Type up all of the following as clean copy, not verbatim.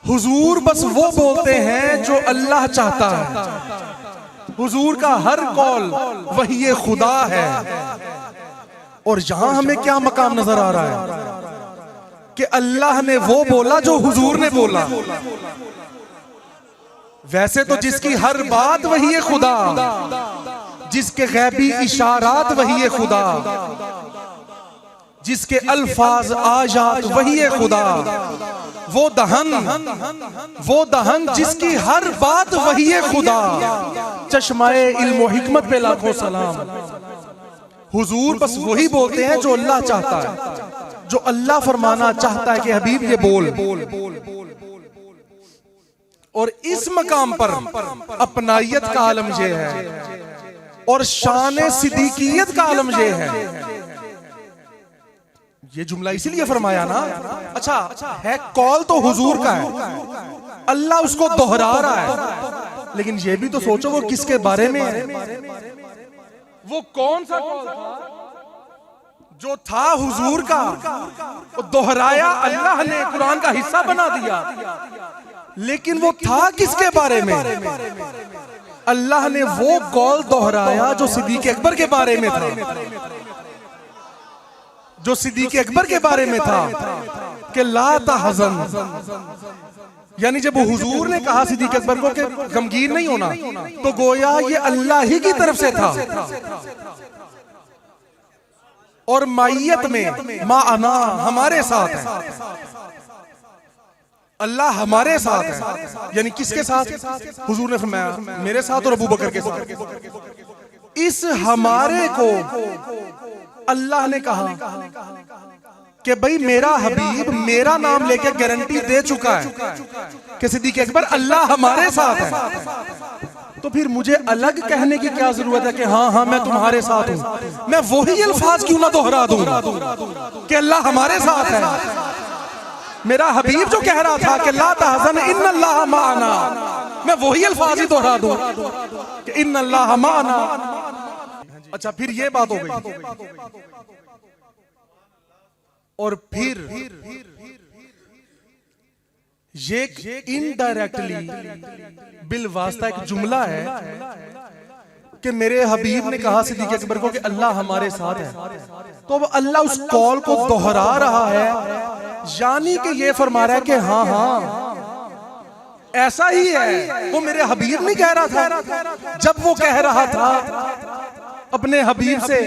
हुजूर बस वो बोलते हैं जो अल्लाह चाहता है। हुजूर का हर कौल वही खुदा है। और यहां हमें क्या मकाम नजर आ रहा है कि अल्लाह ने वो बोला जो हुजूर ने बोला। वैसे तो जिसकी हर बात वही है खुदा, जिसके गैबी इशारात वही है खुदा, जिसके अल्फाज आयात वही है खुदा, वो दहन जिसकी हर बात वही है खुदा। चश्माए इल्म व हिकमत पे लाखों सलाम। हुजूर बस वही बोलते हैं जो अल्लाह चाहता है, जो अल्लाह फरमाना चाहता है कि हबीब ये बोल। और इस मकाम पर अपनायत का आलम ये है और शान सिद्दीकियत का आलम ये है। ये जुमला इसीलिए फरमाया ना। अच्छा है, कौल तो हुजूर का है, अल्लाह उसको दोहरा रहा है, लेकिन ये भी तो सोचो वो किसके बारे में है। वो कौन सा कौल था जो था हुजूर का, वो दोहराया अल्लाह ने, कुरान का हिस्सा बना दिया, लेकिन वो था किसके बारे में। अल्लाह ने वो कौल दोहराया जो सिद्दीक अकबर के बारे में था, जो सिद्दीक अकबर के बारे में था कि ला तहज़न। यानी जब हुजूर ने कहा सिद्दीक अकबर को कि गमगीन नहीं होना, तो गोया ये अल्लाह ही की तरफ से था। और माइयत में मा अना हमारे साथ है, अल्लाह हमारे साथ है। यानी किसके साथ? हुजूर ने फरमाया मेरे साथ और अबू बकर के साथ। इस हमारे को अल्लाह ने कहा कि भाई मेरा हबीब मेरा नाम लेकर गारंटी दे चुका है कि सिद्दीक अकबर अल्लाह हमारे साथ है। तो फिर मुझे अलग कहने की क्या जरूरत है कि हाँ हाँ मैं तुम्हारे साथ हूं। मैं वही अल्फाज क्यों ना दोहरा दूं कि अल्लाह हमारे साथ है। मेरा हबीब जो कह रहा था कि ला तहज़न इन्नल्लाह माअना, मैं वही अल्फाज ही दोहरा दूं कि इन्नल्लाह माअना। अच्छा फिर ये बात हो गई। और फिर ये इनडायरेक्टली बिल वास्ता एक जुमला है कि मेरे हबीब ने कहा सिद्दीक अकबर को कि अल्लाह हमारे साथ है। तो अब अल्लाह उस कौल को दोहरा रहा है, यानी कि ये फरमा रहा है कि हाँ हाँ ऐसा ही है। वो मेरे हबीब नहीं कह रहा था, जब वो कह रहा था अपने हबीब से,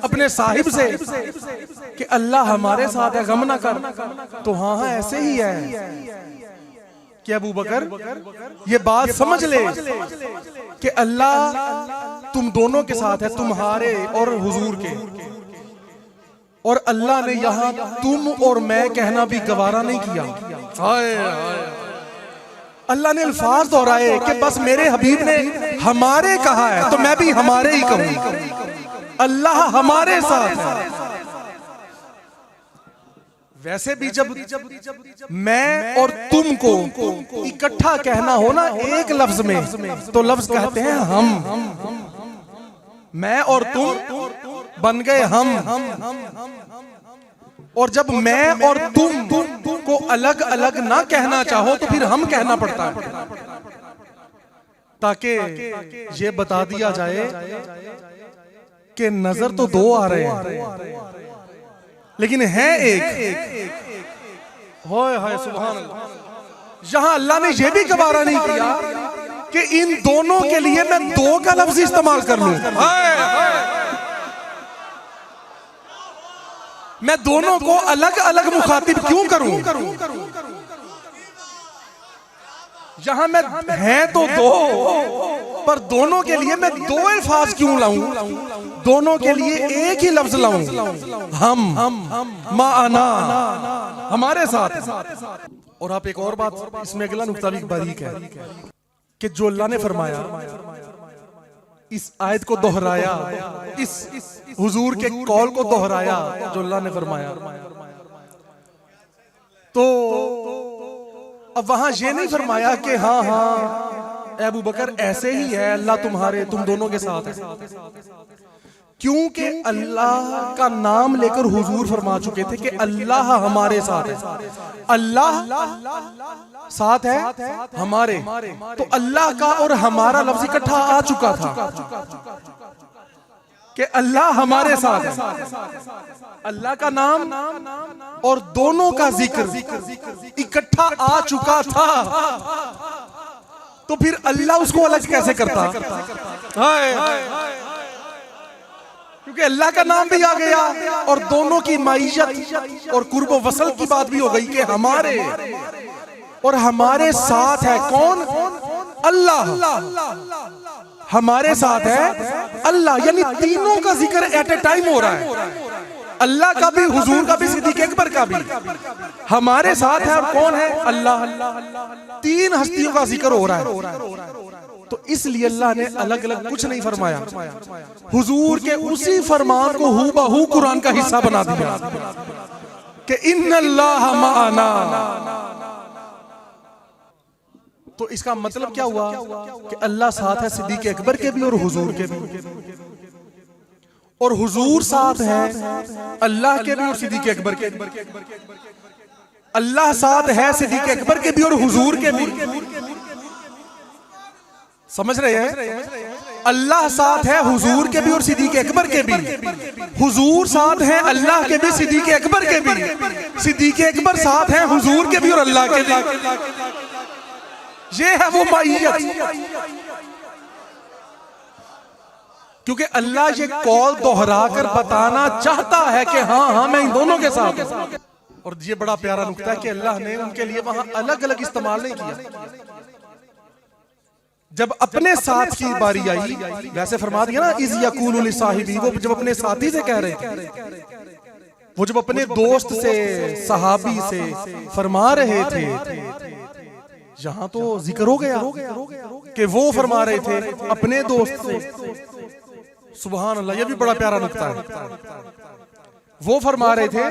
अपने साहिब से कि अल्लाह हमारे साथ है, गम ना कर, तो हाँ हाँ ऐसे ही है कि अबू बकर ये बात समझ ले कि अल्लाह तुम दोनों के साथ है, तुम्हारे और हुजूर के। और अल्लाह ने यहां तुम और मैं कहना भी गवारा नहीं किया। हाय हाय, अल्लाह ने अल्फाज दोहराए कि बस मेरे हबीब ने हमारे कहा है तो मैं भी हमारे ही कहूं। अल्लाह हमारे साथ है। वैसे भी जब मैं और तुम को इकट्ठा कहना हो ना एक लफ्ज में, तो लफ्ज कहते हैं हम। मैं और तुम बन गए हम। और जब मैं और तुम को अलग अलग ना कहना चाहो तो फिर हम कहना पड़ता है, ताकि ये बता दिया जाए कि नजर तो दो आ रहे हैं लेकिन है एक। होय हाय सुभान अल्लाह। यहां अल्लाह ने यह भी गवारा नहीं किया कि इन दोनों के लिए मैं दो का लफ्ज इस्तेमाल कर लूं। मैं दोनों को अलग अलग मुखातिब क्यों करूं? यहां मैं है तो दो, पर दोनों के लिए मैं दो अल्फाज क्यों लाऊं? दोनों के लिए एक ही लफ्ज लाऊं, हम माअना, हमारे साथ। और आप एक और बात इसमें अगला नुक्ता भी बारीक है कि जो अल्लाह ने फरमाया, इस आयत को दोहराया, इस हुजूर के कौल को दोहराया जो अल्लाह ने फरमाया, तो अब वहां ये नहीं फरमाया कि हाँ हाँ अबू बकर ऐसे ही है, अल्लाह तुम्हारे तुम दोनों के साथ है। क्योंकि अल्लाह का नाम लेकर हुजूर फरमा चुके थे कि अल्लाह हमारे साथ है। अल्लाह साथ है हमारे, तो अल्लाह का और हमारा लफ्ज इकट्ठा आ चुका था कि अल्लाह हमारे साथ है। अल्लाह का नाम और दोनों का जिक्र इकट्ठा आ चुका था, तो फिर अल्लाह उसको अलग कैसे करता? क्योंकि अल्लाह का नाम भी आ गया और दोनों की माइयत और कुर्ब वसल की बात भी हो गई कि हमारे और हमारे साथ है कौन? अल्लाह हमारे साथ है अल्लाह, यानी तीनों का जिक्र एट ए टाइम हो रहा है। अल्लाह का भी, हुजूर का भी, सिद्दीक़ अकबर का भी। हमारे साथ है और कौन है? अल्लाह। तीन हस्तियों का जिक्र हो रहा है। तो इसलिए अल्लाह ने अलग अलग कुछ नहीं फरमाया, हुजूर के उसी फरमान को हूबहू कुरान का हिस्सा बना दिया कि इन्नल्लाह माअना। तो इसका मतलब क्या हुआ कि अल्लाह साथ है सिद्दीक़ अकबर के भी और हुजूर के भी, और हुजूर साथ है अल्लाह के भी और सिद्दीक़ अकबर के। अल्लाह साथ है सिद्दीक़ अकबर के भी और हुजूर के भी। समझ रहे हैं? अल्लाह साथ है हुजूर के भी और सिद्दीक़ अकबर के भी। हुजूर साथ है अल्लाह के भी, सिद्दीक़ अकबर के भी। सिद्दीक़ अकबर साथ है हुजूर के भी और अल्लाह के भी। ये है वो माइयत। क्योंकि अल्लाह ये कौल दोहरा कर बताना चाहता है कि हाँ हाँ मैं इन दोनों के साथ हूं। और ये बड़ा प्यारा नुक्ता है कि अल्लाह ने उनके लिए वहां अलग अलग इस्तेमाल नहीं किया। जब अपने साथ की बारी आई, वैसे फरमा दिया ना, इज़ यक़ूलु लिसाहिबी, वो जब अपने साथी से कह रहे थे, वो जब अपने दोस्त से, सहाबी से फरमा रहे थे, यहां तो जिक्र हो गया कि वो फरमा रहे थे अपने दोस्त से। सुभान अल्लाह, ये भी बड़ा प्यारा नुक्ता है। वो फरमा रहे थे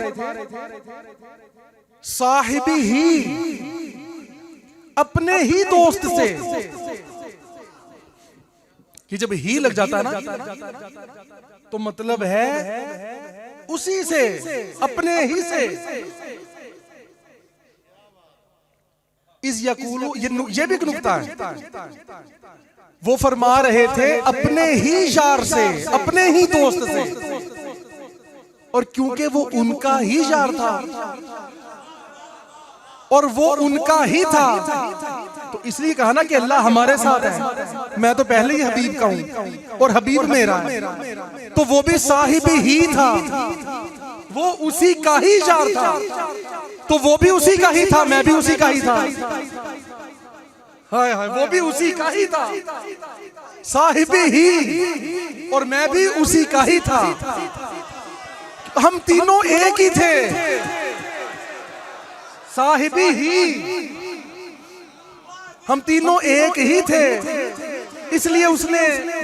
साहिबी ही, अपने ही दोस्त से, कि जब ही लग जाता है ना तो मतलब है उसी से, अपने ही से। इस यकूलू, ये भी एक नुक्ता है। वो फरमा रहे थे अपने ही यार से, अपने ही दोस्त से, और क्योंकि वो उनका ही यार था और वो उनका ही था, तो इसलिए कहा ना कि अल्लाह हमारे साथ है। मैं तो पहले ही हबीब का हूं और हबीब मेरा है, तो वो भी साहिब ही था, वो उसी का ही यार था, तो वो भी उसी का ही था, मैं भी उसी का ही था। हाय हाय, वो भी उसी का ही था, साहिब ही, और मैं भी उसी का ही था। हम तीनों एक ही थे, साहिबी ही, हम तीनों एक ही थे। इसलिए उसने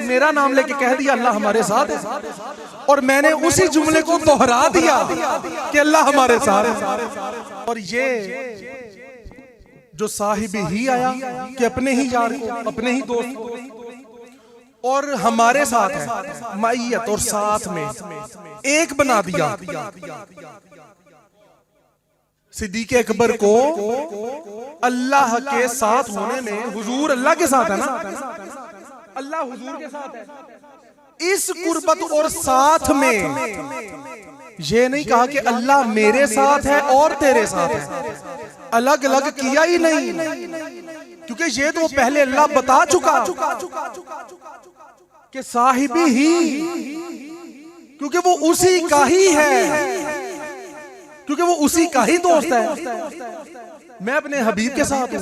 मेरा नाम लेके कह दिया अल्लाह हमारे साथ है, और मैंने उसी जुमले को दोहरा दिया कि अल्लाह हमारे साथ है। और ये जो साहिब ही आया कि अपने ही यार को, अपने ही दोस्त को, और हमारे साथ है माइयत और साथ में एक बना दिया। सिद्दीक़ अकबर को अल्लाह के साथ होने में, हुजूर अल्लाह के साथ है ना, अल्लाह हुजूर के साथ है। इस कुर्बत और साथ में ये नहीं कहा कि अल्लाह मेरे साथ है और तेरे साथ है, अलग अलग किया ही नहीं, क्योंकि ये तो पहले अल्लाह बता चुका कि साहिबी ही, क्योंकि वो उसी का ही है, क्योंकि वो उसी का ही दोस्त है। मैं अपने हबीब के साथ हूं,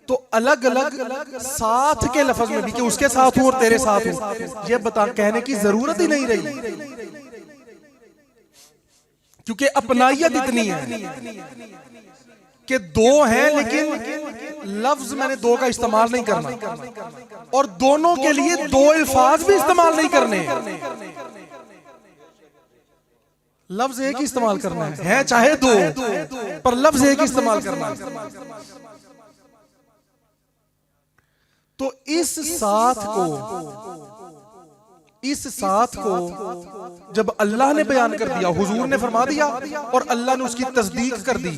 तो अलग अलग साथ के लफ्ज में भी कि उसके साथ हूं और तेरे साथ हूं, ये बता कहने की जरूरत ही नहीं रही, क्योंकि अपनाइयत इतनी है कि दो हैं, लेकिन लफ्ज मैंने दो का इस्तेमाल नहीं करना, और दोनों के लिए दो अल्फाज भी इस्तेमाल नहीं करने, लफ्ज एक ही इस्तेमाल करना है चाहे दो, पर लफ्ज एक ही इस्तेमाल करना है। तो इस साथ को जब अल्लाह ने बयान कर दिया, हुजूर ने फरमा दिया, और अल्लाह ने उसकी तस्दीक कर दी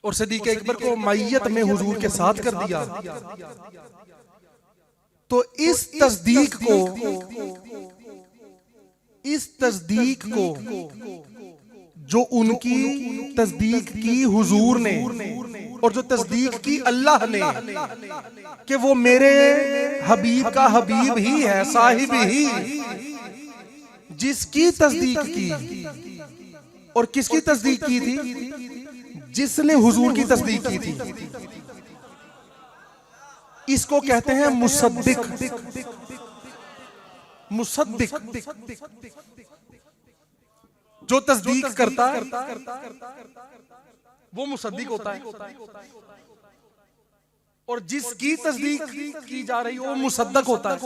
और सिद्दीक़ अकबर को मैयत में हुजूर के साथ कर दिया। तो इस तस्दीक को जो उनकी तस्दीक की हुजूर ने और जो तस्दीक की अल्लाह ने कि वो मेरे हबीब का हबीब ही है, साहिब ही, जिसकी तस्दीक की और किसकी तस्दीक की थी? जिसने हुजूर की तस्दीक की थी। इसको कहते हैं मुसद्दिक। मुसद्दिक जो तस्दीक करता है वो मुसद्दिक होता है, और जिसकी तस्दीक की जा रही है वो मुसद्दक होता है।